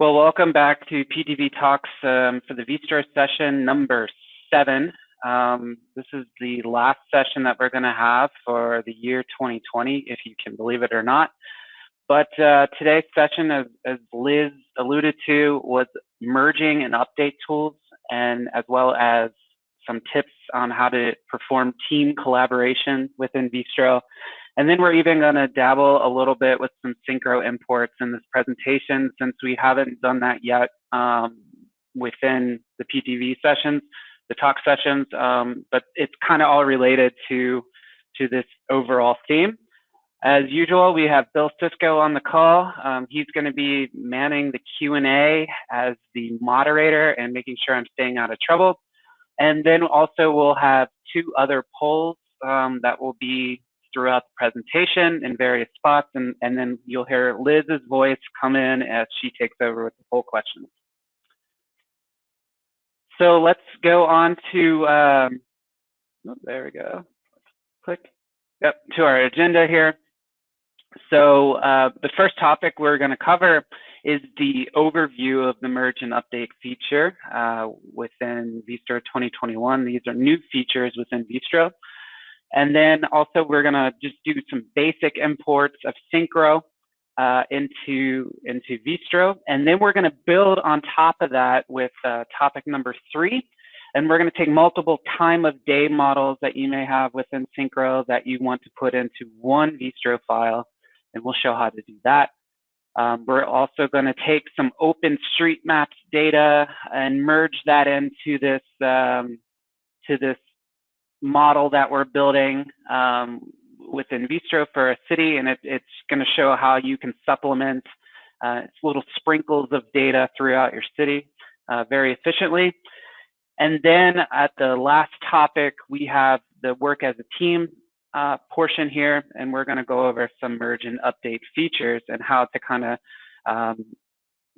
Well, welcome back to PTV Talks for the Vistro session number 7. This is the last session that we're going to have for the year 2020, if you can believe it or not. But today's session, as Liz alluded to, was merging and update tools, and as well as some tips on how to perform team collaboration within Vistro. And then we're even going to dabble a little bit with some Syncro imports in this presentation, since we haven't done that yet within the PTV sessions, the talk sessions, but it's kind of all related to this overall theme. As usual, we have Bill Cisco on the call. He's going to be manning the Q&A as the moderator and making sure I'm staying out of trouble. And then also we'll have 2 other polls that will be throughout the presentation in various spots, and then you'll hear Liz's voice come in as she takes over with the poll questions. So let's go on to, oh, there we go, click, yep, to our agenda here. So the first topic we're going to cover is the overview of the merge and update feature within Vistro 2021. These are new features within Vistro. And then also we're going to just do some basic imports of Syncro into Vistro. And then we're going to build on top of that with topic number 3. And we're going to take multiple time of day models that you may have within Syncro that you want to put into one Vistro file. And we'll show how to do that. We're also going to take some open street maps data and merge that into this model that we're building within Vistro for a city, and it's going to show how you can supplement little sprinkles of data throughout your city very efficiently. And then at the last topic, we have the work as a team portion here, and we're going to go over some merge and update features and how to kind of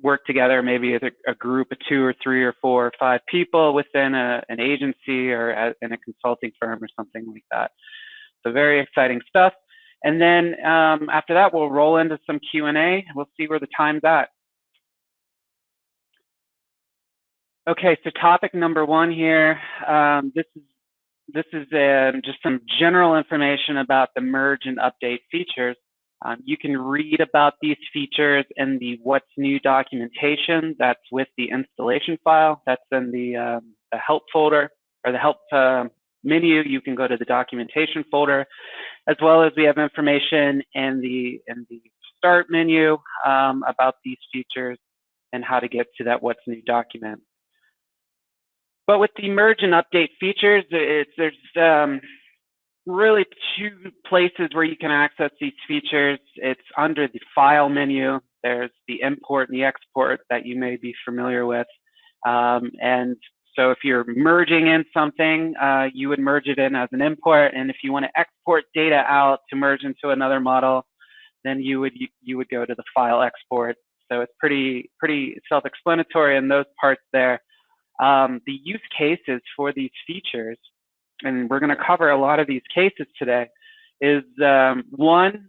work together, maybe as a group of 2 or 3 or 4 or 5 people within an agency or in a consulting firm or something like that. So very exciting stuff. And then after that, we'll roll into some Q&A. We'll see where the time's at. Okay, so topic number 1 here. This is just some general information about the merge and update features. You can read about these features in the What's New documentation that's with the installation file. That's in the help folder, or the help menu. You can go to the documentation folder, as well as we have information in the start menu about these features and how to get to that What's New document. But with the merge and update features, there's really 2 places where you can access these features. It's under the file menu. There's the import and the export that you may be familiar with. And so if you're merging in something, you would merge it in as an import. And if you want to export data out to merge into another model, then you would go to the file export. So it's pretty self-explanatory in those parts there. The use cases for these features, and we're going to cover a lot of these cases today, is one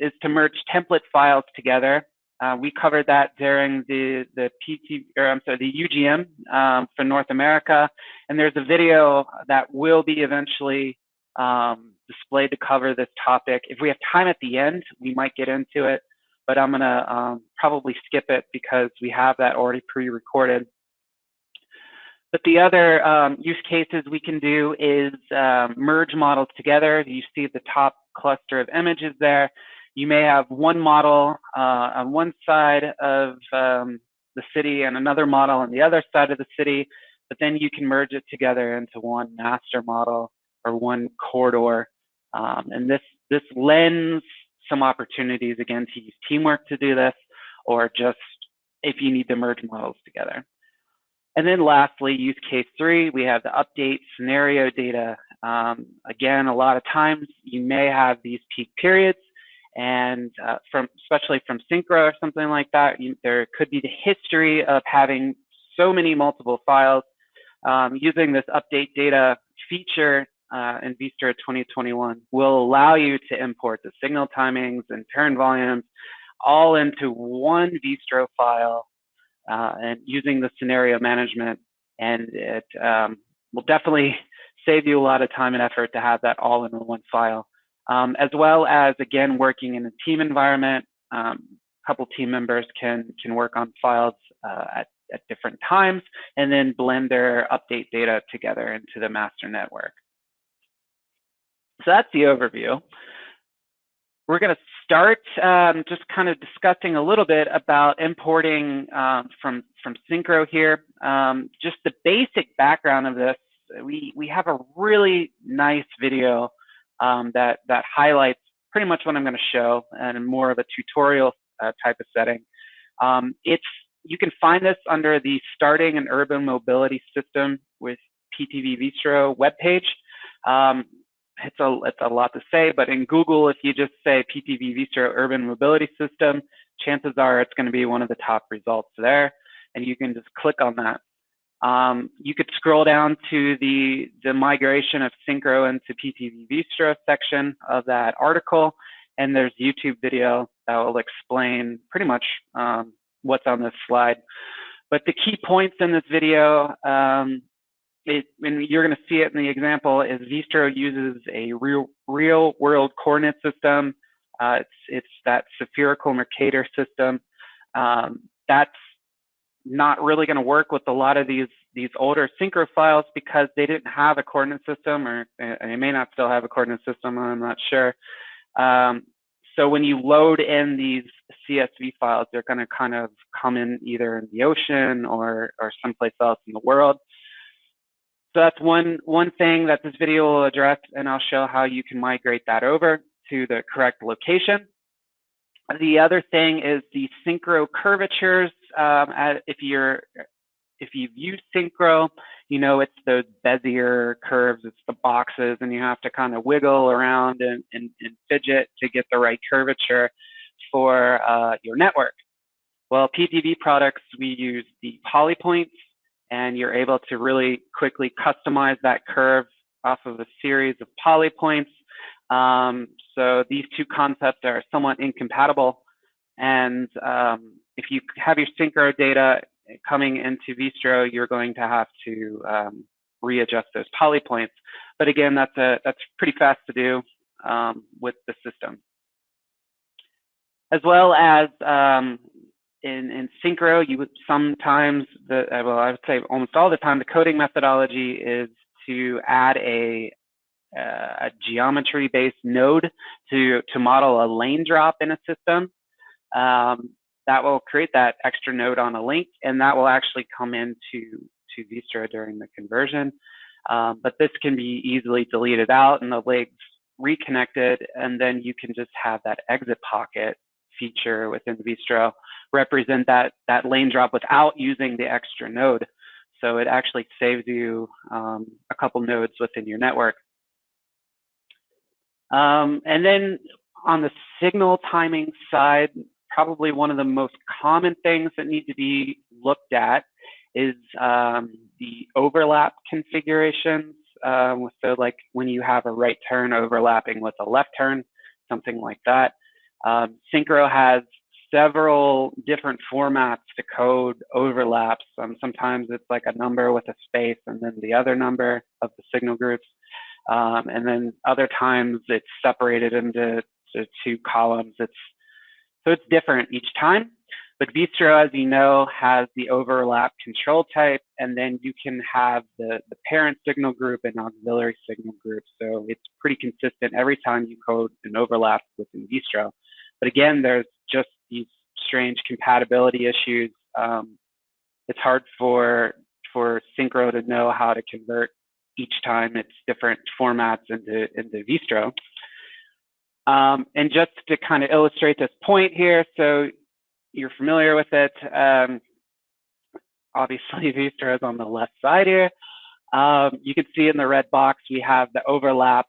is to merge template files together. We covered that during the UGM for North America, and there's a video that will be eventually displayed to cover this topic. If we have time at the end, we might get into it, but I'm going to probably skip it because we have that already pre-recorded. But the other use cases we can do is merge models together. You see the top cluster of images there. You may have one model on one side of the city and another model on the other side of the city, but then you can merge it together into one master model or one corridor. And this lends some opportunities, again, to use teamwork to do this, or just if you need to merge models together. And then lastly, use case 3, we have the update scenario data. Again, a lot of times you may have these peak periods, and especially from Syncro or something like that, there could be the history of having so many multiple files. Using this update data feature in Vistro 2021 will allow you to import the signal timings and turn volumes all into one Vistro file and using the scenario management, and it will definitely save you a lot of time and effort to have that all in one file, as well as, again, working in a team environment. A couple team members can work on files at different times and then blend their update data together into the master network. So that's the overview. We're going to start just kind of discussing a little bit about importing from Syncro here. Just the basic background of this, we have a really nice video that highlights pretty much what I'm going to show, and in more of a tutorial type of setting. You can find this under the Starting an Urban Mobility System with PTV Vistro webpage. It's a lot to say, but in Google, if you just say PTV Vistro Urban Mobility System, chances are it's going to be one of the top results there, and you can just click on that. You could scroll down to the migration of Syncro into PTV Vistro section of that article, and there's a YouTube video that will explain pretty much what's on this slide. But the key points in this video, and you're going to see it in the example, is Vistro uses a real world coordinate system. It's that spherical Mercator system. That's not really going to work with a lot of these older Syncro files because they didn't have a coordinate system, or they may not still have a coordinate system, I'm not sure. So when you load in these CSV files, they're going to kind of come in either in the ocean or someplace else in the world. So that's one thing that this video will address, and I'll show how you can migrate that over to the correct location. The other thing is the Syncro curvatures. If you've used Syncro, you know it's those Bezier curves, it's the boxes, and you have to kind of wiggle around and fidget to get the right curvature for your network. Well, PTV products, we use the polypoints, and you're able to really quickly customize that curve off of a series of polypoints. So these two concepts are somewhat incompatible. And if you have your Syncro data coming into Vistro, you're going to have to readjust those polypoints. But again, that's pretty fast to do with the system. As well as in Syncro, you would sometimes, well, I would say almost all the time, the coding methodology is to add a geometry-based node to model a lane drop in a system. That will create that extra node on a link, and that will actually come into Vistro during the conversion. But this can be easily deleted out and the legs reconnected, and then you can just have that exit pocket feature within Vistro represent that lane drop without using the extra node. So it actually saves you a couple nodes within your network. And then on the signal timing side, probably one of the most common things that need to be looked at is the overlap configurations. So like when you have a right turn overlapping with a left turn, something like that. Syncro has several different formats to code overlaps. Sometimes it's like a number with a space and then the other number of the signal groups. And then other times it's separated into two columns. So it's different each time. But Vistro, as you know, has the overlap control type, and then you can have the parent signal group and auxiliary signal group. So it's pretty consistent every time you code an overlap within Vistro. But again, there's just these strange compatibility issues. It's hard for Syncro to know how to convert each time it's different formats into Vistro. And just to kind of illustrate this point here, so you're familiar with it. Obviously, Vistro is on the left side here. You can see in the red box, we have the overlap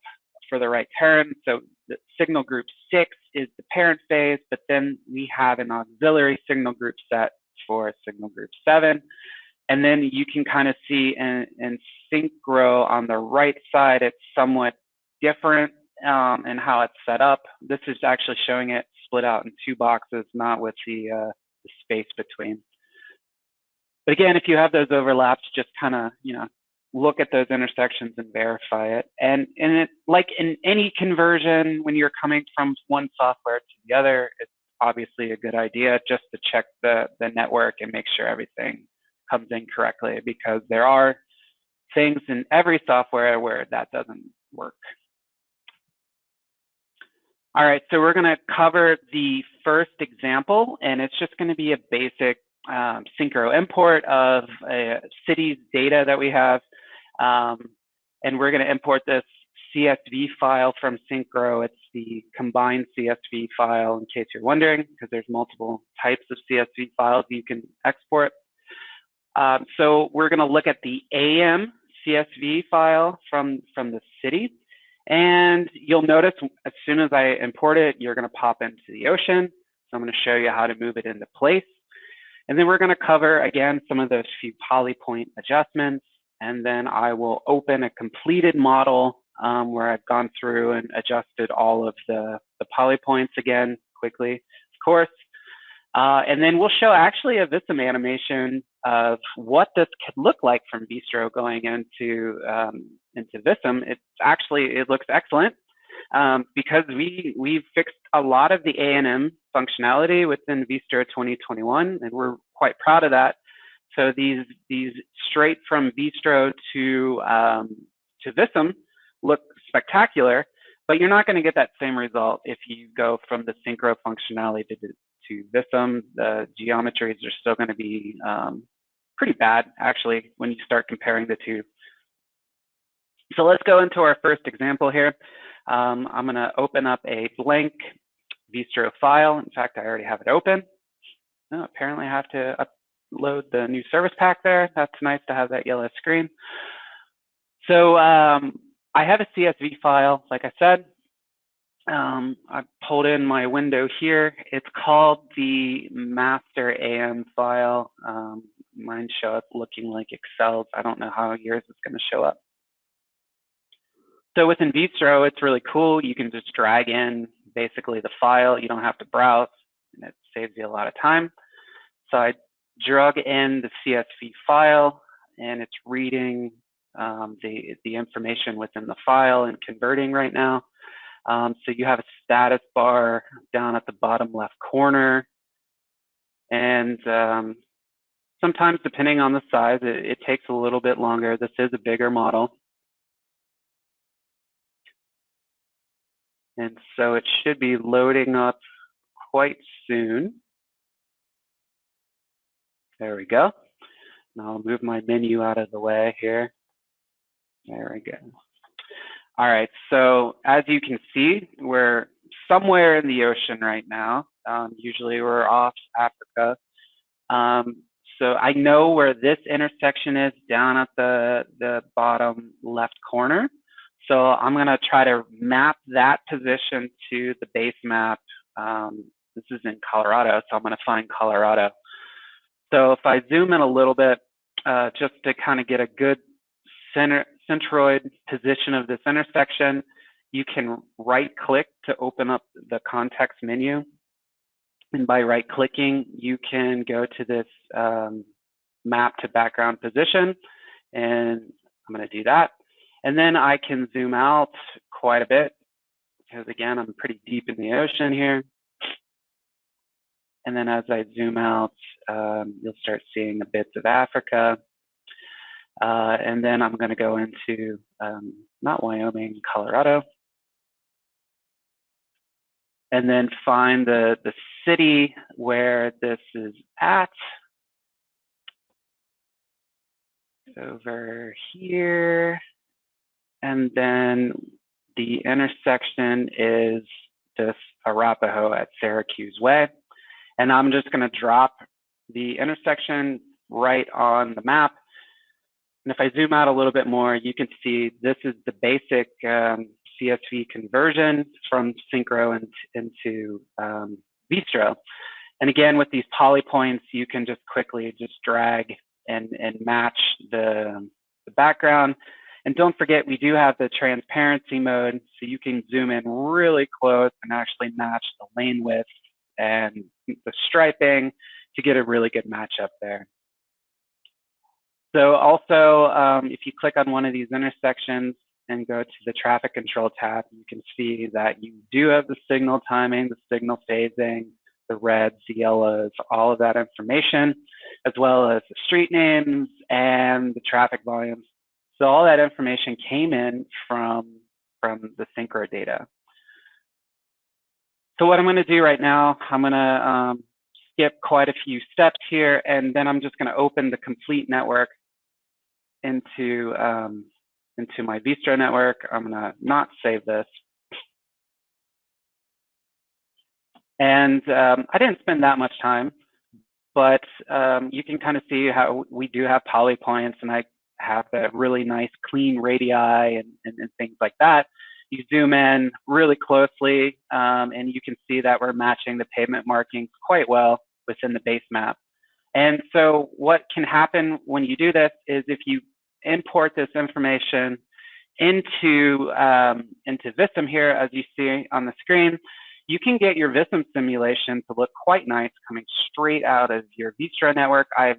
for the right turn. So the signal group 6 is the parent phase, but then we have an auxiliary signal group set for signal group 7. And then you can kind of see in Syncro on the right side, it's somewhat different in how it's set up. This is actually showing it split out in two boxes, not with the space between. But again, if you have those overlaps, just kind of, look at those intersections and verify it. And it, like in any conversion, when you're coming from one software to the other, it's obviously a good idea just to check the network and make sure everything comes in correctly, because there are things in every software where that doesn't work. All right, so we're going to cover the first example, and it's just going to be a basic Syncro import of a city's data that we have. And we're going to import this CSV file from Syncro. It's the combined CSV file, in case you're wondering, because there's multiple types of CSV files you can export. So we're going to look at the AM CSV file from the city. And you'll notice as soon as I import it, you're going to pop into the ocean. So I'm going to show you how to move it into place. And then we're going to cover, again, some of those few polypoint adjustments. And then I will open a completed model where I've gone through and adjusted all of the polypoints again quickly, of course. And then we'll show actually a Vism animation of what this could look like from Vistro going into Vism. It looks excellent because we've fixed a lot of the A&M functionality within Vistro 2021, and we're quite proud of that. So these straight from Vistro to Vism look spectacular, but you're not going to get that same result if you go from the Syncro functionality to Vism. The geometries are still going to be pretty bad, actually, when you start comparing the two. So let's go into our first example here. I'm going to open up a blank Vistro file. In fact, I already have it open. Oh, apparently I have to upload the new service pack there. That's nice to have that yellow screen. So I have a CSV file, like I said. I pulled in my window here. It's called the master AM file. Mine show up looking like Excel. I don't know how yours is going to show up. So within Vistro, it's really cool. You can just drag in basically the file. You don't have to browse, and it saves you a lot of time. So I drug in the CSV file, and it's reading the information within the file and converting right now. So you have a status bar down at the bottom left corner. And sometimes, depending on the size, it takes a little bit longer. This is a bigger model. And so it should be loading up quite soon. There we go. Now I'll move my menu out of the way here. There we go. All right, so as you can see, we're somewhere in the ocean right now. Usually we're off Africa. So I know where this intersection is down at the bottom left corner. So I'm going to try to map that position to the base map. This is in Colorado, so I'm going to find Colorado. So if I zoom in a little bit, just to kind of get a good centroid position of this intersection, you can right-click to open up the context menu. And by right-clicking, you can go to this map to background position, and I'm going to do that. And then I can zoom out quite a bit, because again, I'm pretty deep in the ocean here. And then as I zoom out, you'll start seeing the bits of Africa. And then I'm going to go into, not Wyoming, Colorado. And then find the city where this is at. Over here. And then the intersection is this Arapahoe at Syracuse Way. And I'm just going to drop the intersection right on the map. And if I zoom out a little bit more, you can see this is the basic CSV conversion from Syncro into Vistro. And again, with these polypoints, you can just quickly just drag and match the background. And don't forget, we do have the transparency mode, so you can zoom in really close and actually match the lane width and the striping to get a really good matchup there. So also, if you click on one of these intersections and go to the traffic control tab, you can see that you do have the signal timing, the signal phasing, the reds, the yellows, all of that information, as well as the street names and the traffic volumes. So all that information came in from the Syncro data. So what I'm going to do right now, I'm going to skip quite a few steps here, and then I'm just going to open the complete network into my Vistro network. I'm going to not save this. And I didn't spend that much time, but you can kind of see how we do have poly points, and I have a really nice clean radii and things like that. You zoom in really closely, and you can see that we're matching the pavement markings quite well within the base map. And so what can happen when you do this is if you import this information into Vism here, as you see on the screen, you can get your Vism simulation to look quite nice coming straight out of your Vistro network. I've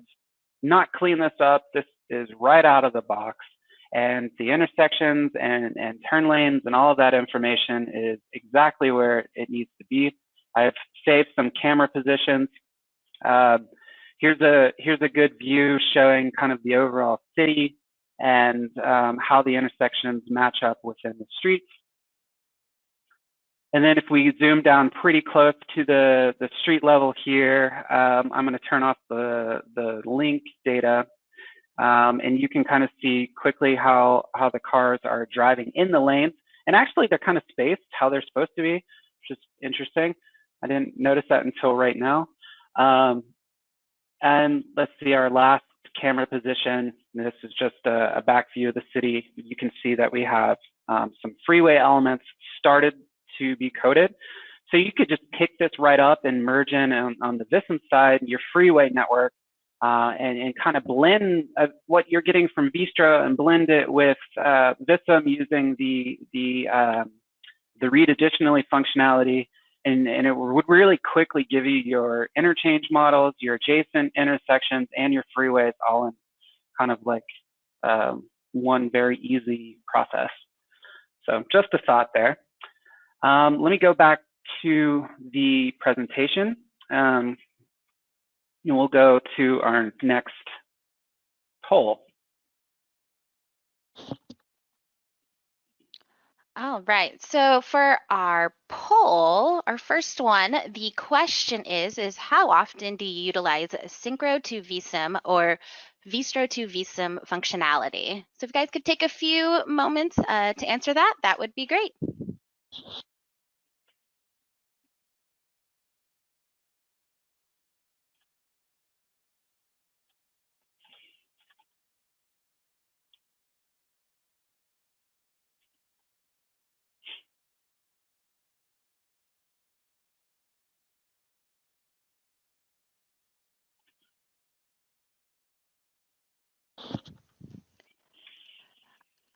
not cleaned this up. This is right out of the box. And the intersections and turn lanes and all of that information is exactly where it needs to be. I've saved some camera positions. Here's a good view showing kind of the overall city and how the intersections match up within the streets. And then if we zoom down pretty close to the street level here, I'm going to turn off the link data. And you can kind of see quickly how the cars are driving in the lanes. And actually, they're kind of spaced how they're supposed to be, which is interesting. I didn't notice that until right now. And let's see our last camera position. This is just a back view of the city. You can see that we have some freeway elements started to be coded. So you could just pick this right up and merge in on the Vism side, your freeway network, and kind of blend what you're getting from Vistro and blend it with Vism using the read additionally functionality. And it would really quickly give you your interchange models, your adjacent intersections, and your freeways all in kind of like one very easy process. So just a thought there. Let me go back to the presentation. And we'll go to our next poll. All right, so for our poll, our first one, the question is how often do you utilize Syncro to Vism or Vistro to Vism functionality? So if you guys could take a few moments to answer that, that would be great.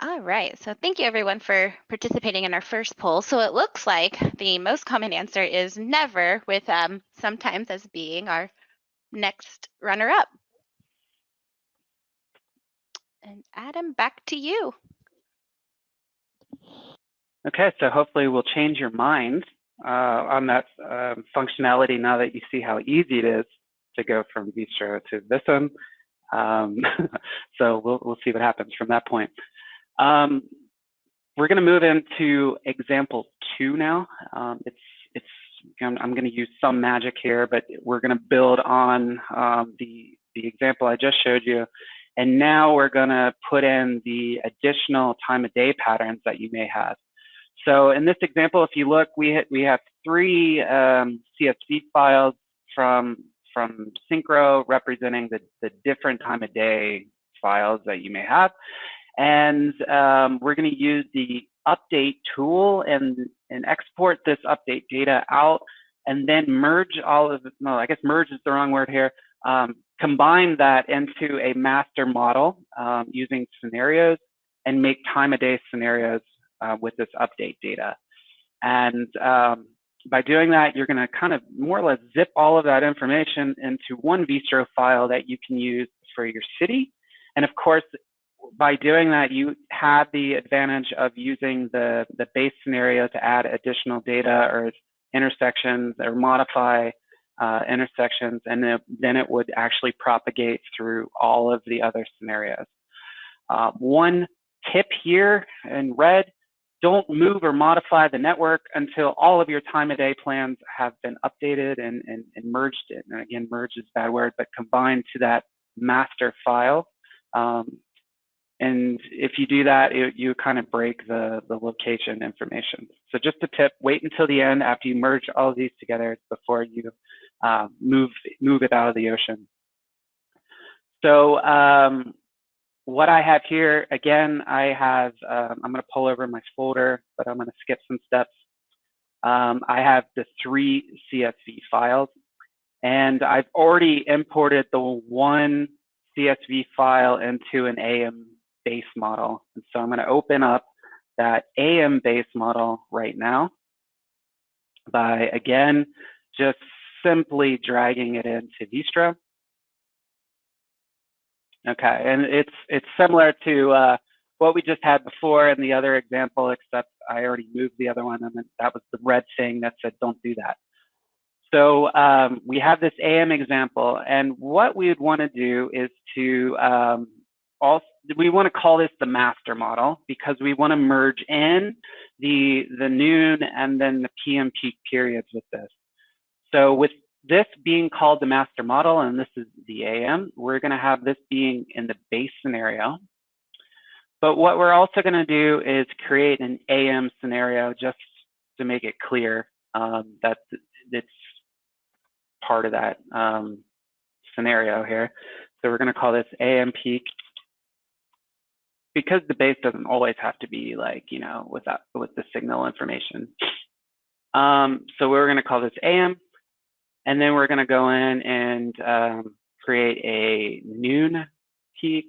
All right, so thank you everyone for participating in our first poll. So it looks like the most common answer is never, with sometimes as being our next runner-up. And Adam, back to you. Okay, so hopefully we'll change your mind on that functionality now that you see how easy it is to go from Vistro to Vism. So we'll see what happens from that point. We're going to move into example 2 now. I'm going to use some magic here, but we're going to build on the example I just showed you. And now we're going to put in the additional time of day patterns that you may have. So in this example, if you look, we have 3 CSV files from Syncro representing the different time of day files that you may have. And we're going to use the update tool and export this update data out, and then merge all of it. No, I guess merge is the wrong word here. Combine that into a master model using scenarios and make time of day scenarios with this update data. And by doing that, you're going to kind of more or less zip all of that information into one Vistro file that you can use for your city And of course, by doing that, you have the advantage of using the base scenario to add additional data or intersections or modify intersections, and then it would actually propagate through all of the other scenarios. One tip here in red, don't move or modify the network until all of your time of day plans have been updated and merged in. And again, merge is a bad word, but combined to that master file. And if you do that, you kind of break the location information. So just a tip, wait until the end after you merge all of these together before you move it out of the ocean. So what I have here, again, I have, I'm going to pull over my folder, but I'm going to skip some steps. I have the 3 CSV files, and I've already imported the 1 CSV file into an AM base model. And so I'm going to open up that AM base model right now by, again, just simply dragging it into Vistro. Okay, and it's similar to what we just had before in the other example, except I already moved the other one, and that was the red thing that said don't do that. So we have this AM example, and what we would want to do is to we want to call this the master model because we want to merge in the noon and then the PM peak periods with this. So with this being called the master model, and this is the AM, we're going to have this being in the base scenario. But what we're also going to do is create an AM scenario just to make it clear that it's part of that scenario here. So we're going to call this AM peak because the base doesn't always have to be like, you know, with the signal information. So we're going to call this AM. And then we're going to go in and create a noon peak.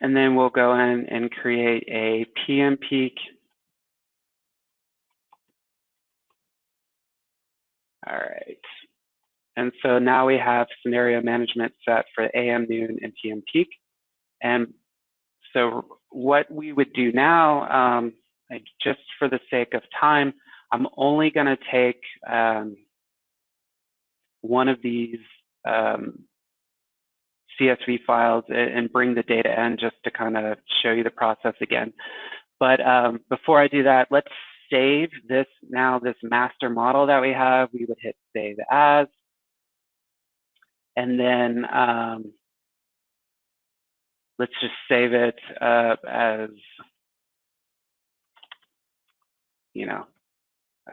And then we'll go in and create a PM peak. All right. And so now we have scenario management set for AM, noon, and PM peak. And so what we would do now, just for the sake of time, I'm only going to take one of these CSV files and bring the data in just to kind of show you the process again. But before I do that, let's save this master model that we have. We would hit save as, and then let's just save it as, you know,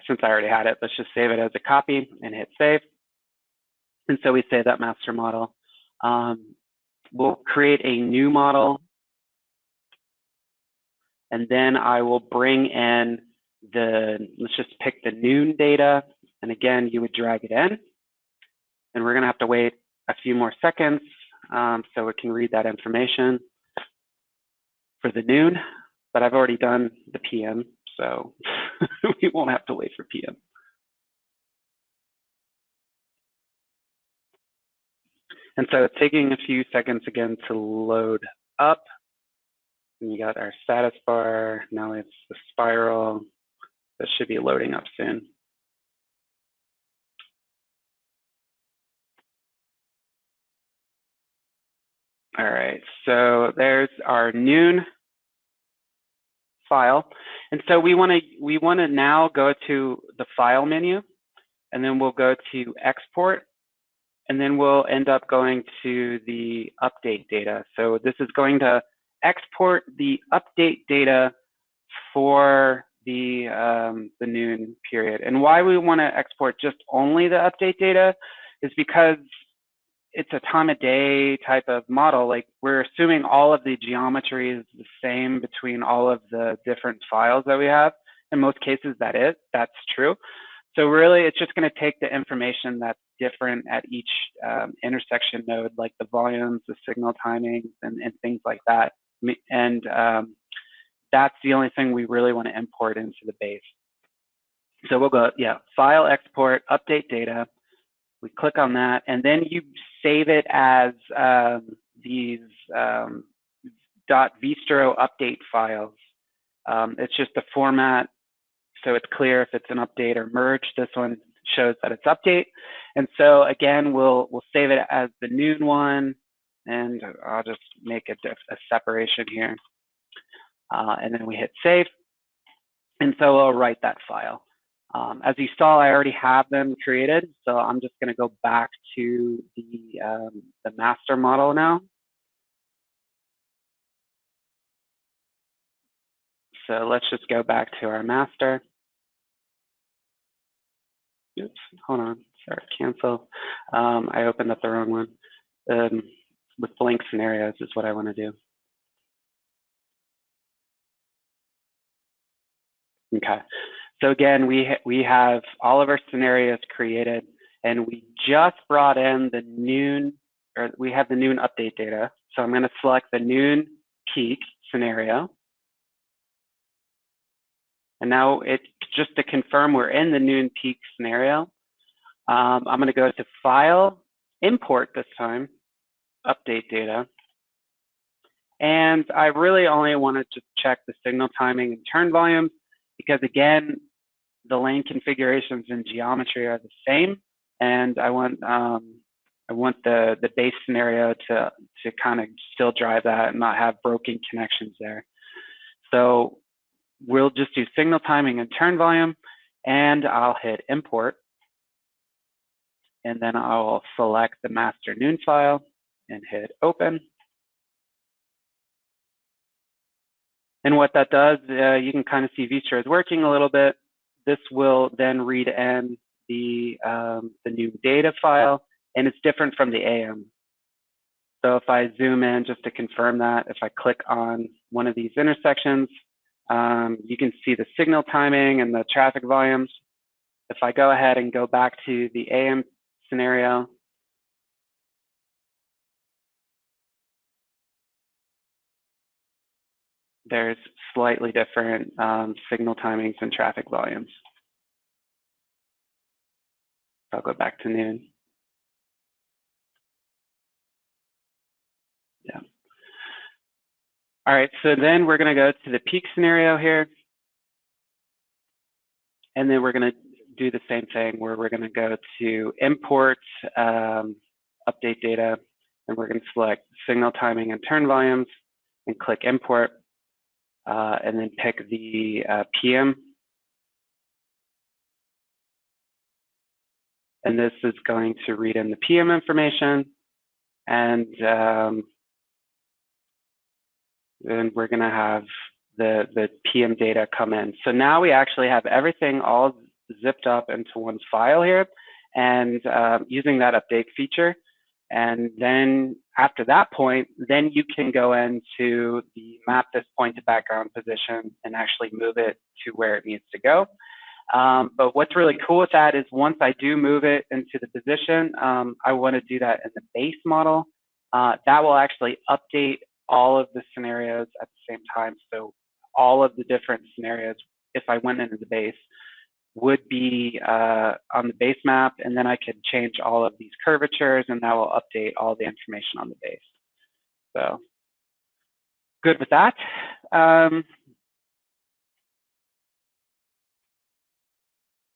since I already had it, let's just save it as a copy and hit save. And so we save that master model. We'll create a new model, and then I will bring in let's just pick the noon data. And again, you would drag it in, and we're going to have to wait a few more seconds so it can read that information for the noon, but I've already done the PM, so we won't have to wait for PM. And so it's taking a few seconds again to load up. And you got our status bar. Now it's the spiral. That should be loading up soon. All right, so there's our noon file. And so we want to now go to the file menu, and then we'll go to export, and then we'll end up going to the update data. So this is going to export the update data for the noon period. And why we want to export just only the update data is because it's a time of day type of model. Like, we're assuming all of the geometry is the same between all of the different files that we have. In most cases, that's true. So really, it's just going to take the information that's different at each intersection node, like the volumes, the signal timings, and things like that. And that's the only thing we really want to import into the base. So we'll go, yeah, file, export, update data. We click on that, and then you save it as these .vistro update files. It's just a format, so it's clear if it's an update or merge. This one shows that it's update. And so again, we'll save it as the noon one, and I'll just make a separation here. And then we hit save. And so I'll write that file. As you saw, I already have them created, so I'm just going to go back to the master model now. So let's just go back to our master. Oops, hold on, sorry, cancel. I opened up the wrong one. With blank scenarios is what I want to do. Okay, so again, we have all of our scenarios created, and we just brought in the noon, or we have the noon update data. So I'm going to select the noon peak scenario. And now just to confirm we're in the noon peak scenario, I'm going to go to File, Import this time, Update Data. And I really only want to just check the signal timing and turn volumes, because again, the lane configurations and geometry are the same, and I want the base scenario to kind of still drive that and not have broken connections there. So we'll just do signal timing and turn volume, and I'll hit import, and then I'll select the master noon file and hit open. And what that does, you can kind of see Vistro is working a little bit. This will then read in the new data file, and it's different from the AM. So if I zoom in just to confirm that, if I click on one of these intersections, you can see the signal timing and the traffic volumes. If I go ahead and go back to the AM scenario, there's slightly different signal timings and traffic volumes. I'll go back to noon. Yeah. All right, so then we're going to go to the peak scenario here. And then we're going to do the same thing where we're going to go to import update data, and we're going to select signal timing and turn volumes and click import, and then pick the PM. And this is going to read in the PM information, and then we're going to have the PM data come in. So now we actually have everything all zipped up into one file here, and using that update feature. And then after that point, then you can go into the map this point to background position and actually move it to where it needs to go. But what's really cool with that is once I do move it into the position, I want to do that in the base model. That will actually update all of the scenarios at the same time. So all of the different scenarios, if I went into the base, would be on the base map, and then I could change all of these curvatures, and that will update all the information on the base. So good with that.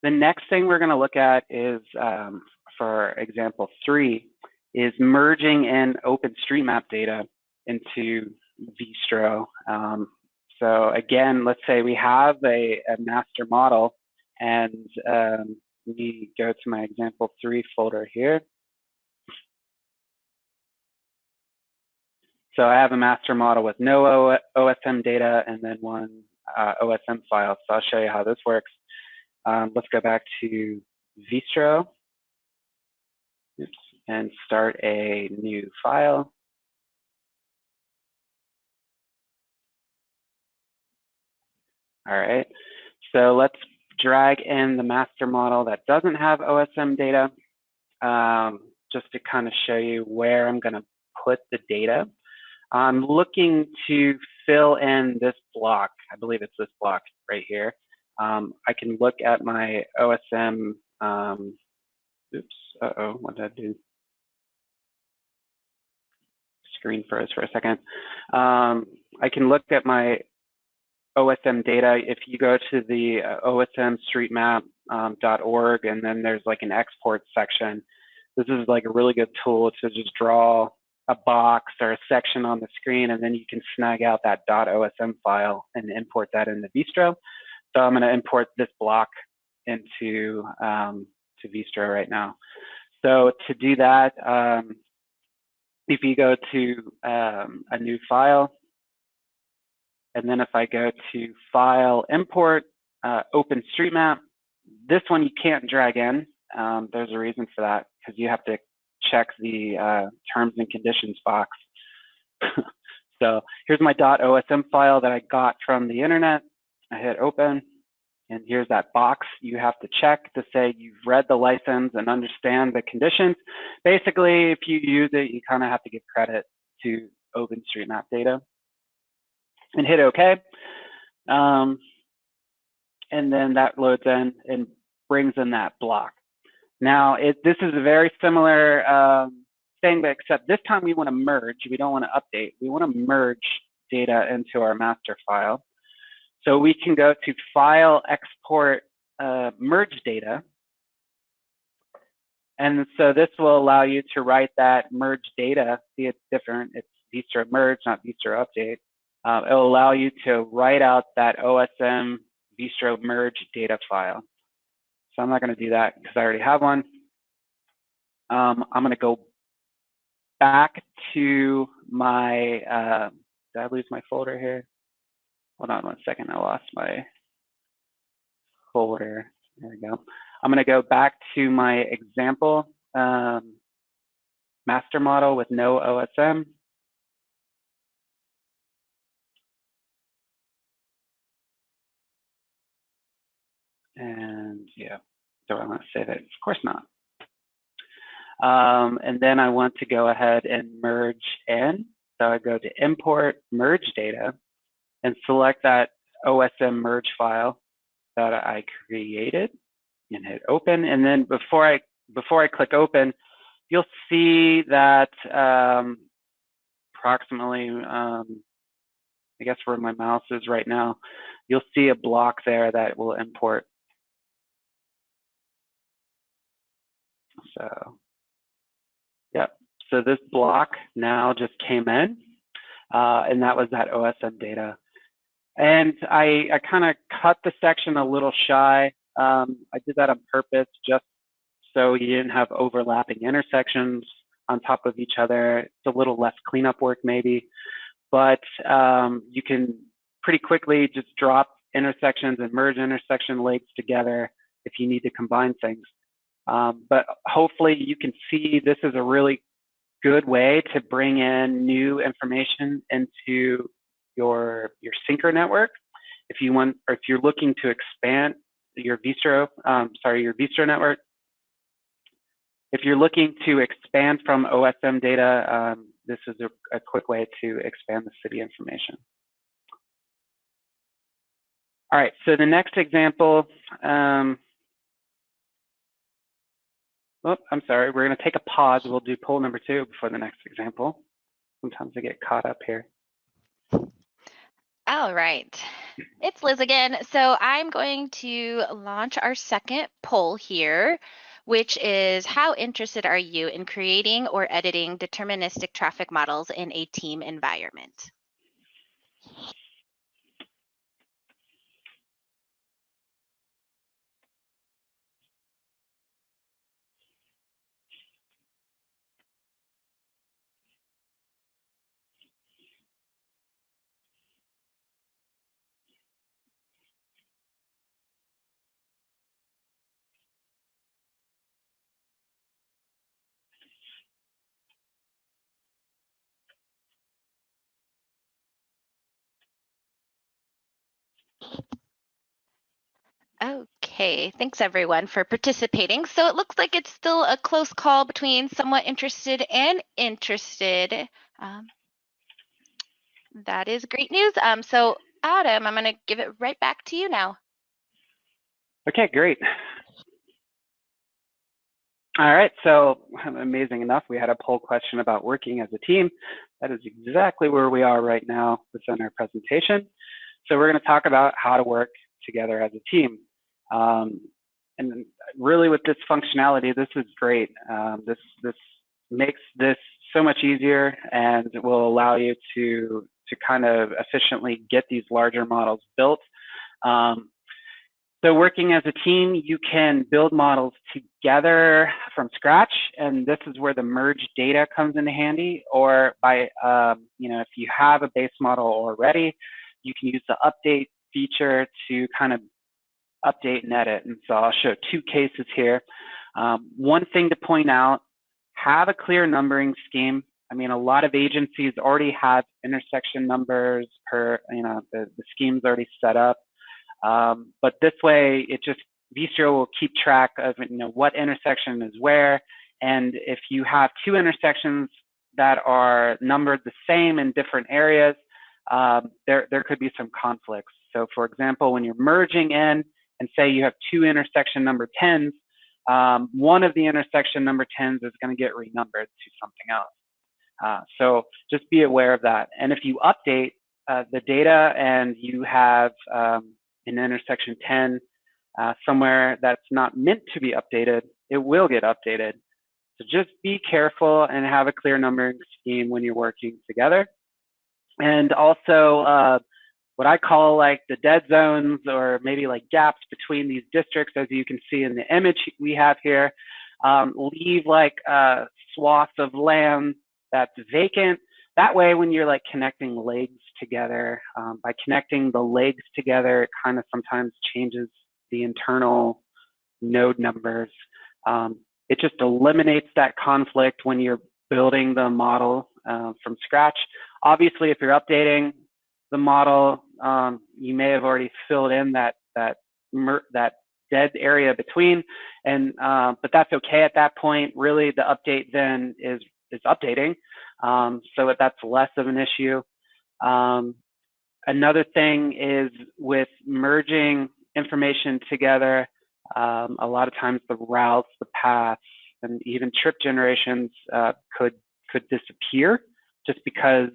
The next thing we're going to look at is, for example 3, is merging in OpenStreetMap data into Vistro. So again, let's say we have a master model, and we go to my example 3 folder here. So I have a master model with no OSM data and then one OSM file. So I'll show you how this works. Let's go back to Vistro. Oops, and start a new file. All right, so let's drag in the master model that doesn't have OSM data, just to kind of show you where I'm going to put the data. I'm looking to fill in this block. I believe it's this block right here. I can look at my OSM, oops, Uh-oh, what did I do? Screen froze for a second. I can look at my OSM data. If you go to the osmstreetmap.org, and then there's like an export section. This is like a really good tool to just draw a box or a section on the screen, and then you can snag out that .osm file and import that into Vistro. So I'm going to import this block into to Vistro right now. So to do that, if you go to a new file, and then if I go to File, Import, OpenStreetMap, this one you can't drag in. There's a reason for that, because you have to check the terms and conditions box. So here's my .osm file that I got from the internet. I hit open, and here's that box you have to check to say you've read the license and understand the conditions. Basically, if you use it, you kind of have to give credit to OpenStreetMap data. And hit OK. And then that loads in and brings in that block. Now, this is a very similar thing, but except this time we want to merge. We don't want to update. We want to merge data into our master file. So we can go to File, Export, Merge Data. And so this will allow you to write that merge data. See, it's different. It's Vistro merge, not Vistro update. It will allow you to write out that OSM Vistro merge data file. So I'm not going to do that because I already have one. I'm going to go back to my, did I lose my folder here? Hold on one second, I lost my folder. There we go. I'm going to go back to my example master model with no OSM. And yeah, do I want to save it? Of course not. And then I want to go ahead and merge in. So I go to Import Merge Data and select that OSM merge file that I created and hit open. And then before I click open, you'll see that approximately, I guess where my mouse is right now, you'll see a block there that will import. So, yep. So this block now just came in, and that was that OSM data. And I kind of cut the section a little shy. I did that on purpose just so you didn't have overlapping intersections on top of each other. It's a little less cleanup work maybe, but you can pretty quickly just drop intersections and merge intersection links together if you need to combine things. But hopefully you can see this is a really good way to bring in new information into your Syncro network. If you want, or if you're looking to expand your Vistro network. If you're looking to expand from OSM data, this is a quick way to expand the city information. All right, so the next example, oh, I'm sorry, we're going to take a pause. We'll do poll number 2 before the next example. Sometimes I get caught up here. All right, it's Liz again. So I'm going to launch our second poll here, which is how interested are you in creating or editing deterministic traffic models in a team environment? Okay, thanks everyone for participating. So it looks like it's still a close call between somewhat interested and interested. That is great news. So Adam, I'm going to give it right back to you now. Okay, great. All right, so amazing enough, we had a poll question about working as a team. That is exactly where we are right now within our presentation. So we're going to talk about how to work together as a team. And really with this functionality, this is great. This makes this so much easier and will allow you to kind of efficiently get these larger models built. So working as a team, you can build models together from scratch, and this is where the merge data comes into handy. Or by, if you have a base model already, you can use the update feature to kind of update and edit. And so I'll show two cases here. One thing to point out, have a clear numbering scheme. I mean, a lot of agencies already have intersection numbers per, the scheme's already set up. But this way, Vistro will keep track of, what intersection is where. And if you have two intersections that are numbered the same in different areas, there could be some conflicts. So for example, when you're merging in and say you have two intersection number 10s, one of the intersection number 10s is going to get renumbered to something else. So just be aware of that. And if you update the data and you have an intersection 10 somewhere that's not meant to be updated, it will get updated. So just be careful and have a clear numbering scheme when you're working together. And also what I call like the dead zones, or maybe like gaps between these districts, as you can see in the image we have here. Leave like swaths of land that's vacant. That way, when you're like connecting legs together, by connecting the legs together, it kind of sometimes changes the internal node numbers. It just eliminates that conflict when you're building the model from scratch. Obviously, if you're updating the model, you may have already filled in that dead area between, but that's okay at that point. Really, the update then is updating, so that's less of an issue. Another thing is with merging information together, a lot of times the routes, the paths, and even trip generations could disappear, just because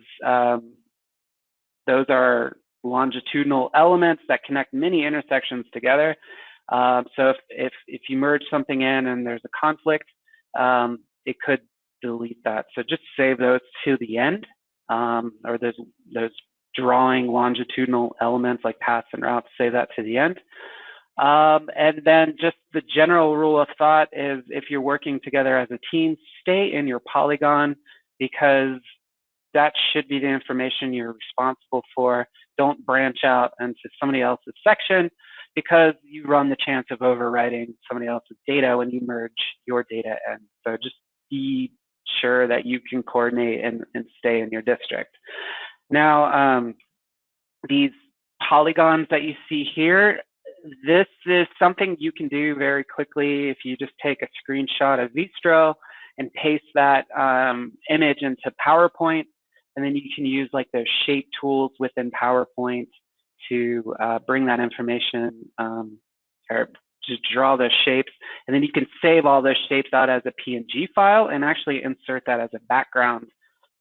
those are longitudinal elements that connect many intersections together. So if you merge something in and there's a conflict, it could delete that. So just save those to the end, or those drawing longitudinal elements like paths and routes, save that to the end. And then just the general rule of thought is, if you're working together as a team, stay in your polygon, because that should be the information you're responsible for. Don't branch out into somebody else's section, because you run the chance of overwriting somebody else's data when you merge your data in. So just be sure that you can coordinate and stay in your district. Now, these polygons that you see here, this is something you can do very quickly if you just take a screenshot of Vistro and paste that image into PowerPoint. And then you can use like those shape tools within PowerPoint to bring that information, or just draw those shapes. And then you can save all those shapes out as a PNG file and actually insert that as a background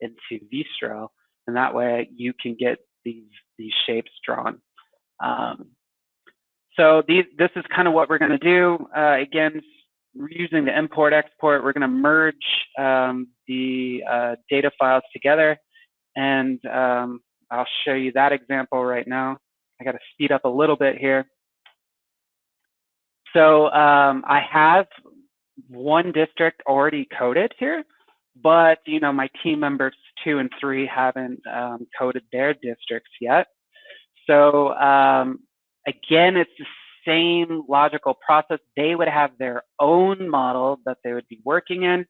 into Vistro. And that way you can get these shapes drawn. So this is kind of what we're going to do. Again, using the import export, we're going to merge the data files together. And I'll show you that example right now. I got to speed up a little bit here. So I have one district already coded here, but my team members 2 and 3 haven't coded their districts yet. So again, it's the same logical process. They would have their own model that they would be working in.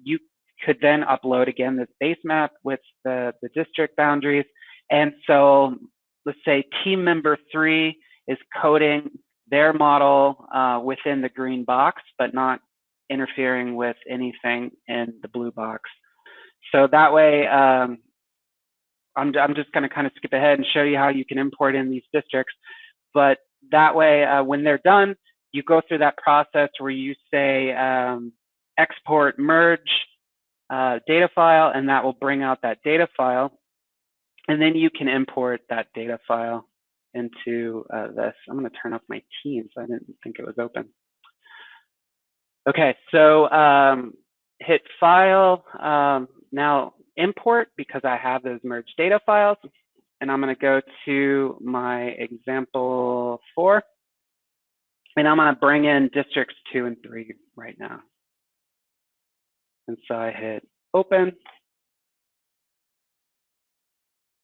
You could then upload again this base map with the district boundaries. And so let's say team member 3 is coding their model within the green box, but not interfering with anything in the blue box. So that way, I'm just going to kind of skip ahead and show you how you can import in these districts. But that way, when they're done, you go through that process where you say export merge data file, and that will bring out that data file. And then you can import that data file into this. I'm going to turn off my Teams. I didn't think it was open. Okay, so hit File, now Import, because I have those merged data files. And I'm going to go to my example 4. And I'm going to bring in districts 2 and 3 right now. And so I hit Open.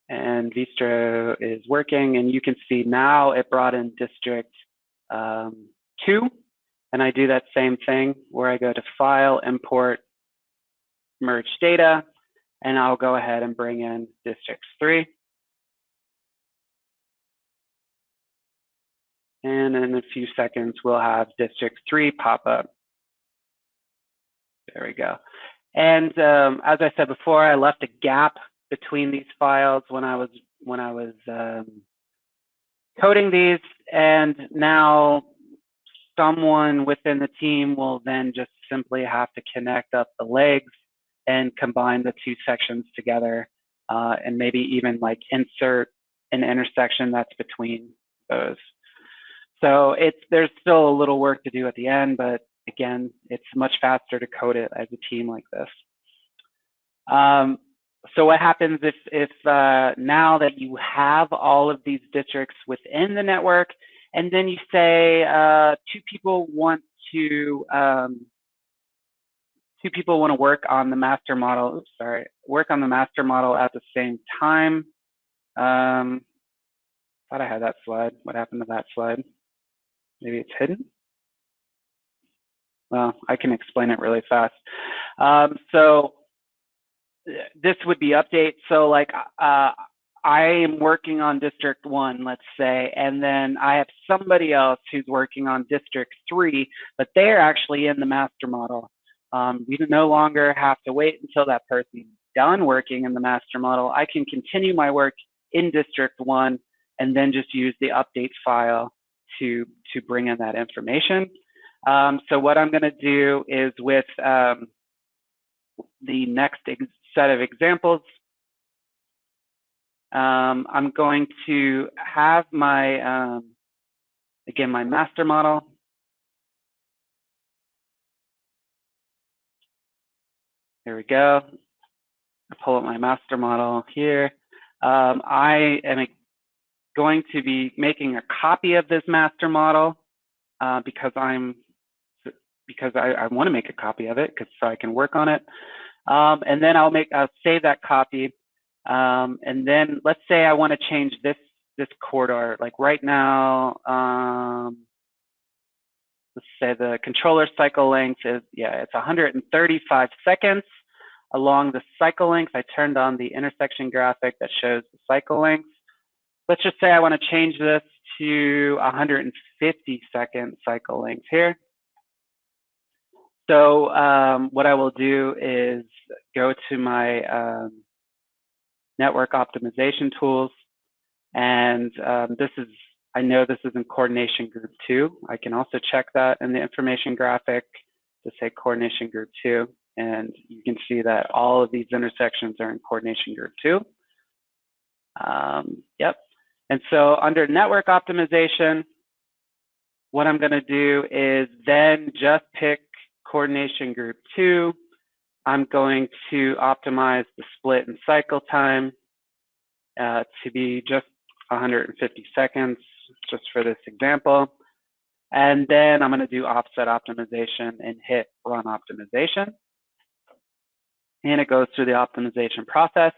And Vistro is working. And you can see now it brought in district 2. And I do that same thing where I go to File, Import, Merge Data. And I'll go ahead and bring in districts 3. And in a few seconds, we'll have district 3 pop up. There we go. And as I said before, I left a gap between these files when I was coding these, and now someone within the team will then just simply have to connect up the legs and combine the 2 sections together, and maybe even like insert an intersection that's between those. So there's still a little work to do at the end, but again, it's much faster to code it as a team like this. So what happens if now that you have all of these districts within the network, and then you say 2 people want to work on the master model. Oops, sorry, work on the master model at the same time. Thought I had that slide. What happened to that slide? Maybe it's hidden. Well, I can explain it really fast. So this would be update. So like I am working on district 1, let's say, and then I have somebody else who's working on district 3, but they're actually in the master model. We no longer have to wait until that person's done working in the master model. I can continue my work in district 1 and then just use the update file to bring in that information. So what I'm going to do is with the next set of examples, I'm going to have my, again, my master model. There we go. I pull up my master model here. I am going to be making a copy of this master model because I want to make a copy of it so I can work on it. And then I'll save that copy. And then let's say I want to change this corridor. Like right now, let's say the controller cycle length is, it's 135 seconds along the cycle length. I turned on the intersection graphic that shows the cycle length. Let's just say I want to change this to 150 second cycle length here. So what I will do is go to my network optimization tools, and I know this is in coordination group 2. I can also check that in the information graphic to say coordination group 2, and you can see that all of these intersections are in coordination group 2. Yep. And so under network optimization, what I'm going to do is then just pick coordination group 2. I'm going to optimize the split and cycle time to be just 150 seconds, just for this example. And then I'm going to do offset optimization and hit run optimization. And it goes through the optimization process.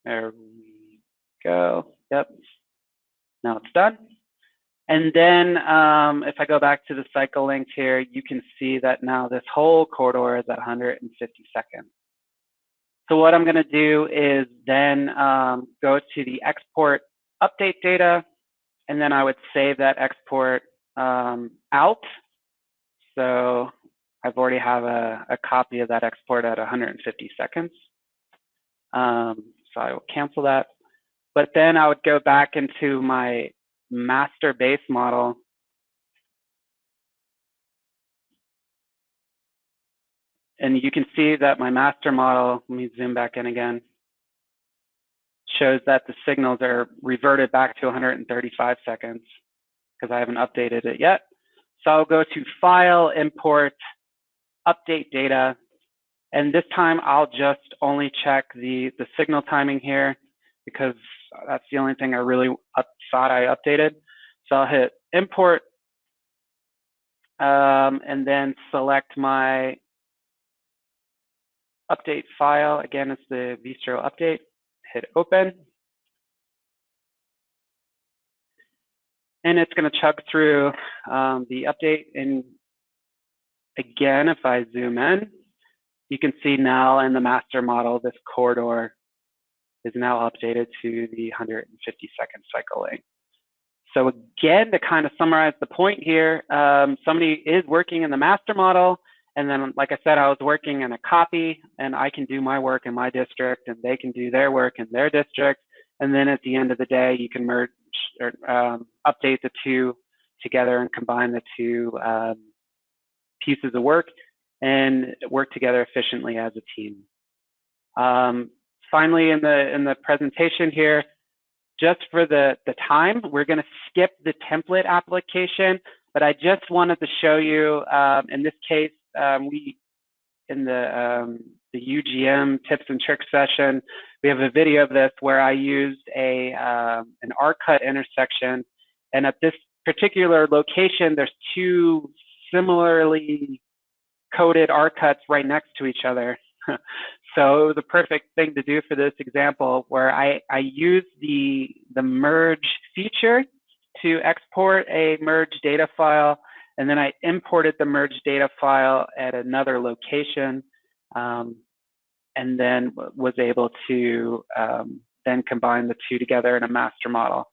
There we go. Yep. Now it's done. And then if I go back to the cycle length here, you can see that now this whole corridor is at 150 seconds. So what I'm going to do is then go to the export update data, and then I would save that export out. So I've already have a copy of that export at 150 seconds. So I will cancel that. But then I would go back into my master base model. And you can see that my master model, let me zoom back in again, shows that the signals are reverted back to 135 seconds because I haven't updated it yet. So I'll go to File, Import, Update Data. And this time I'll just only check the signal timing here because that's the only thing I really thought I updated. So I'll hit Import and then select my update file. Again, it's the Vistro update. Hit Open. And it's going to chug through the update. And again, if I zoom in, you can see now in the master model, this corridor is now updated to the 150-second cycle length. So again, to kind of summarize the point here, somebody is working in the master model. And then, like I said, I was working in a copy, and I can do my work in my district, and they can do their work in their district. And then at the end of the day, you can merge or update the two together and combine the two pieces of work and work together efficiently as a team. Finally, in the presentation here, just for the time, we're going to skip the template application, but I just wanted to show you, in this case, we in the UGM tips and tricks session, we have a video of this where I used an arc cut intersection, and at this particular location, there's two similarly coded arc cuts right next to each other. So it was a perfect thing to do for this example, where I used the merge feature to export a merge data file, and then I imported the merge data file at another location, and then was able to then combine the two together in a master model.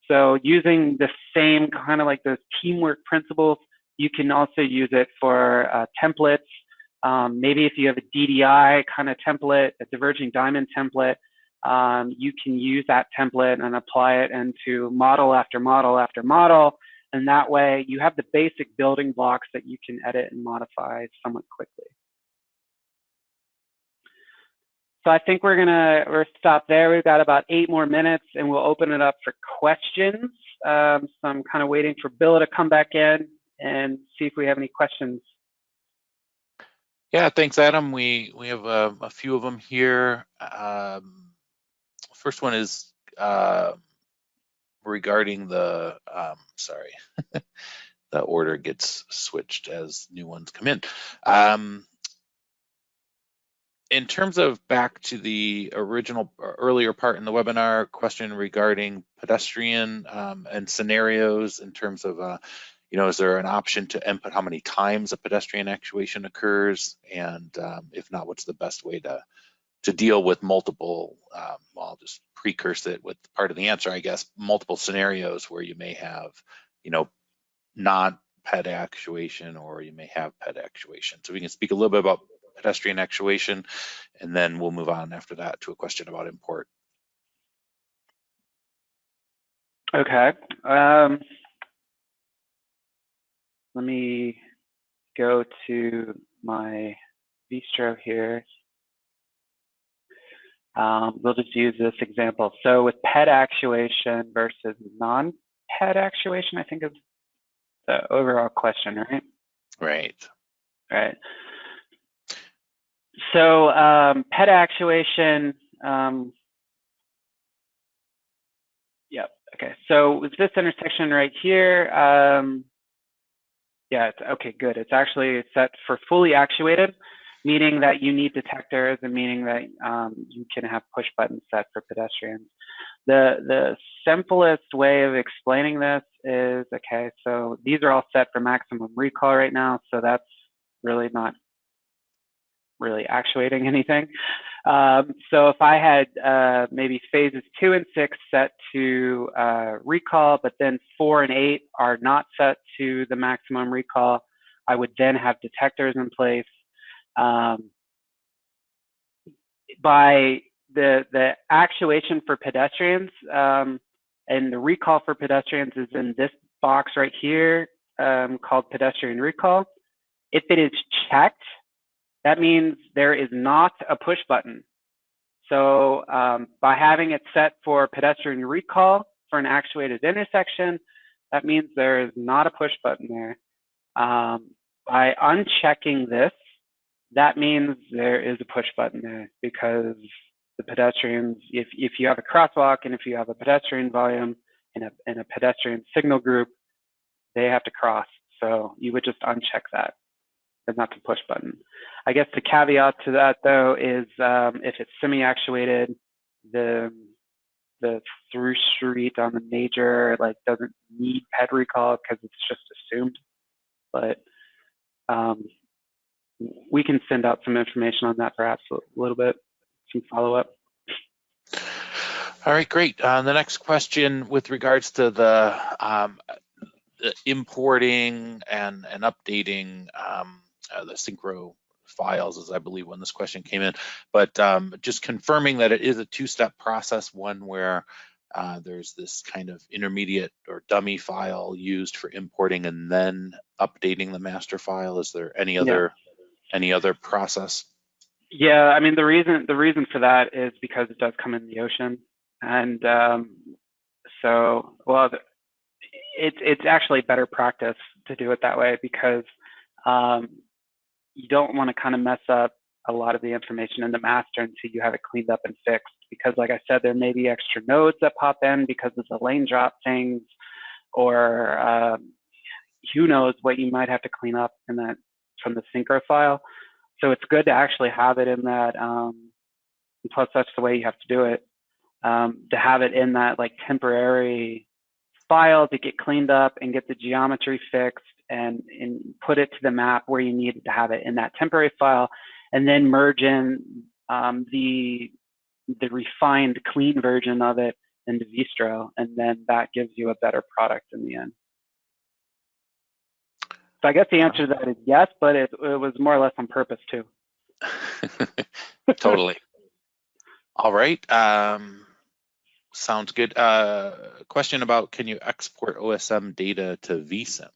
So using the same kind of like those teamwork principles, you can also use it for templates. Maybe if you have a DDI kind of template, a diverging diamond template, you can use that template and apply it into model after model after model. And that way you have the basic building blocks that you can edit and modify somewhat quickly. So I think we're stop there. We've got about 8 more minutes and we'll open it up for questions. So I'm kind of waiting for Bill to come back in and see if we have any questions. Yeah, thanks, Adam. We have a few of them here. First one is regarding the, sorry, the order gets switched as new ones come in. In terms of back to the original earlier part in the webinar, question regarding pedestrian and scenarios in terms of, you know, is there an option to input how many times a pedestrian actuation occurs? And if not, what's the best way to deal with multiple, well, I'll just precurse it with part of the answer, I guess, multiple scenarios where you may have, you know, not ped actuation or you may have ped actuation. So we can speak a little bit about pedestrian actuation, and then we'll move on after that to a question about import. Okay. Let me go to my Vistro here. We'll just use this example. So with ped actuation versus non-ped actuation, I think is the overall question, right? Right. Right. So ped actuation, yep, okay. So with this intersection right here, yeah, okay, good. It's actually set for fully actuated, meaning that you need detectors and meaning that you can have push buttons set for pedestrians. The simplest way of explaining this is, okay, so these are all set for maximum recall right now, so that's really not really actuating anything. So if I had maybe phases 2 and 6 set to recall, but then 4 and 8 are not set to the maximum recall, I would then have detectors in place. By the actuation for pedestrians, And the recall for pedestrians is in this box right here called Pedestrian Recall. If it is checked, that means there is not a push button. So by having it set for Pedestrian Recall for an actuated intersection, that means there is not a push button there. By unchecking this, that means there is a push button there, because the pedestrians, if you have a crosswalk and if you have a pedestrian volume and a pedestrian signal group, they have to cross. So you would just uncheck that, but not the push button. I guess the caveat to that though is if it's semi-actuated, the through street on the major like doesn't need ped recall because it's just assumed. But we can send out some information on that perhaps a little bit, some follow-up. All right, great. The next question with regards to the importing and updating the Syncro files, as I believe when this question came in, but just confirming that it is a two-step process, one where there's this kind of intermediate or dummy file used for importing and then updating the master file. Is there any other process? Yeah, I mean the reason for that is because it does come in the ocean, and so well, it's actually better practice to do it that way, because you don't want to kind of mess up a lot of the information in the master until you have it cleaned up and fixed. Because like I said, there may be extra nodes that pop in because of the lane drop things, or who knows what you might have to clean up in that from the Syncro file. So it's good to actually have it in that, and plus that's the way you have to do it, to have it in that like temporary file to get cleaned up and get the geometry fixed and put it to the map where you need to have it in that temporary file, and then merge in the refined clean version of it into Vistro, and then that gives you a better product in the end. So I guess the answer to that is yes, but it was more or less on purpose too. Totally. All right. Sounds good. Question about, can you export OSM data to vSim?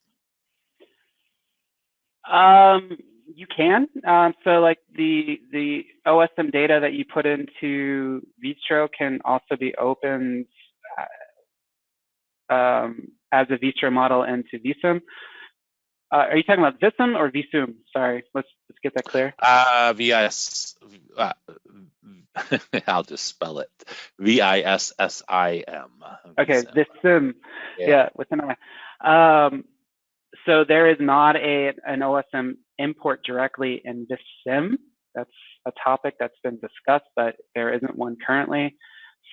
You can. So like the OSM data that you put into Vistro can also be opened as a Vistro model into vSim. Are you talking about vSim or vSum? Sorry, let's get that clear. VIS. I'll just spell it. VISSIM. Okay, vSim. Yeah, with an I. So there is not an OSM import directly in vSim. That's a topic that's been discussed, but there isn't one currently.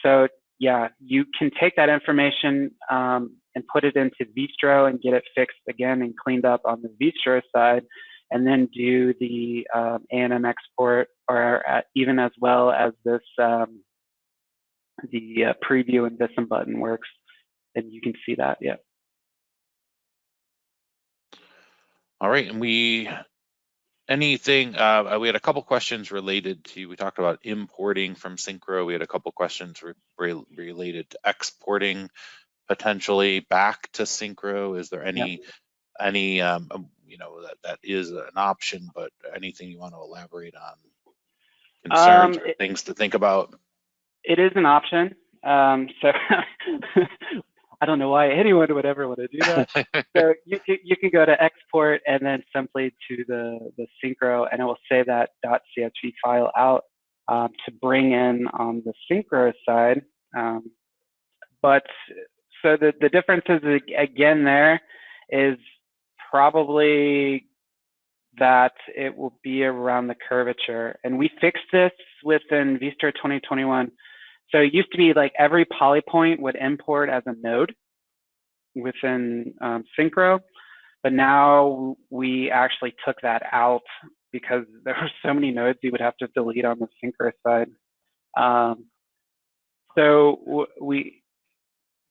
So yeah, you can take that information and put it into Vistro and get it fixed again and cleaned up on the Vistro side, and then do the OSM export, or even as well as this the preview and vSim button works, and you can see that. Yeah. All right, and we had a couple questions related to, we talked about importing from Syncro. We had a couple questions related to exporting potentially back to Syncro. Is there any that is an option, but anything you want to elaborate on? Concerns or things to think about? It is an option. So I don't know why anyone would ever want to do that. So you can go to export and then simply to the Syncro, and it will say that .csv file out to bring in on the Syncro side. But so the difference is, again, there is probably that it will be around the curvature. And we fixed this within Vistro 2021. So it used to be like every poly point would import as a node within Syncro, but now we actually took that out because there were so many nodes you would have to delete on the Syncro side. So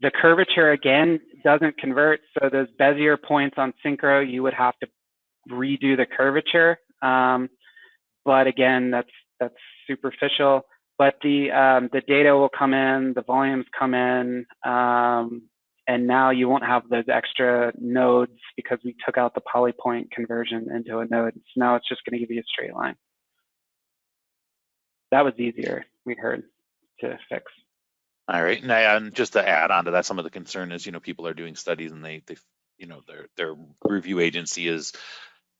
the curvature again doesn't convert. So those Bezier points on Syncro, you would have to redo the curvature. But again, that's superficial. but the data will come in, the volumes come in, and now you won't have those extra nodes because we took out the polypoint conversion into a node. So now it's just going to give you a straight line. That was easier, we heard, to fix. All right, and just to add on to that, some of the concern is, people are doing studies and they their review agency is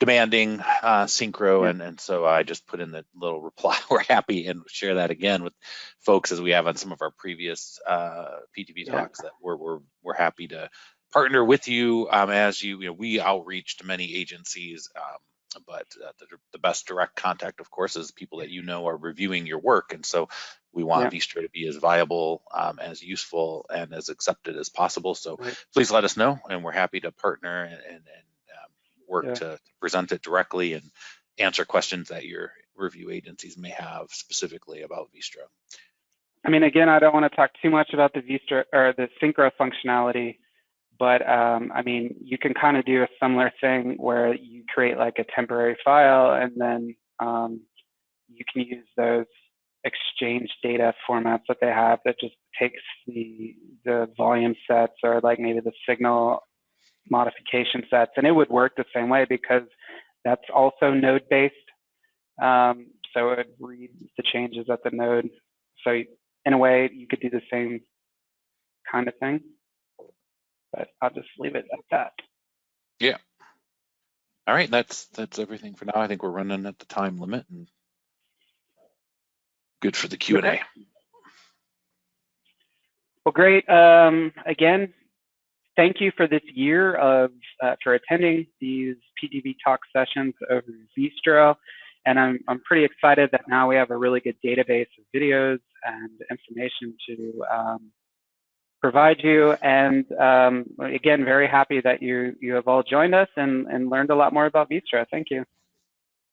demanding Syncro, Yeah. and so I just put in the little reply. We're happy and share that again with folks as we have on some of our previous PTV talks, that we're happy to partner with you as we outreach to many agencies, but the best direct contact, of course, is people that are reviewing your work, and so we want Vistro to be as viable, as useful, and as accepted as possible. So please let us know, and we're happy to partner and work to present it directly and answer questions that your review agencies may have specifically about Vistro. I mean, again, I don't want to talk too much about the Vistro or the Syncro functionality, but I mean, you can kind of do a similar thing where you create like a temporary file, and then you can use those exchange data formats that they have that just takes the volume sets or like maybe the signal modification sets, and it would work the same way because that's also node based. So it would read the changes at the node. So in a way, you could do the same kind of thing, but I'll just leave it at that. Yeah. All right, that's everything for now. I think we're running at the time limit, and good for the Q&A. Okay. Well, great. Again, thank you for this year for attending these PTV talk sessions over Vistro. And I'm pretty excited that now we have a really good database of videos and information to provide you. And again, very happy that you have all joined us and learned a lot more about Vistro. Thank you.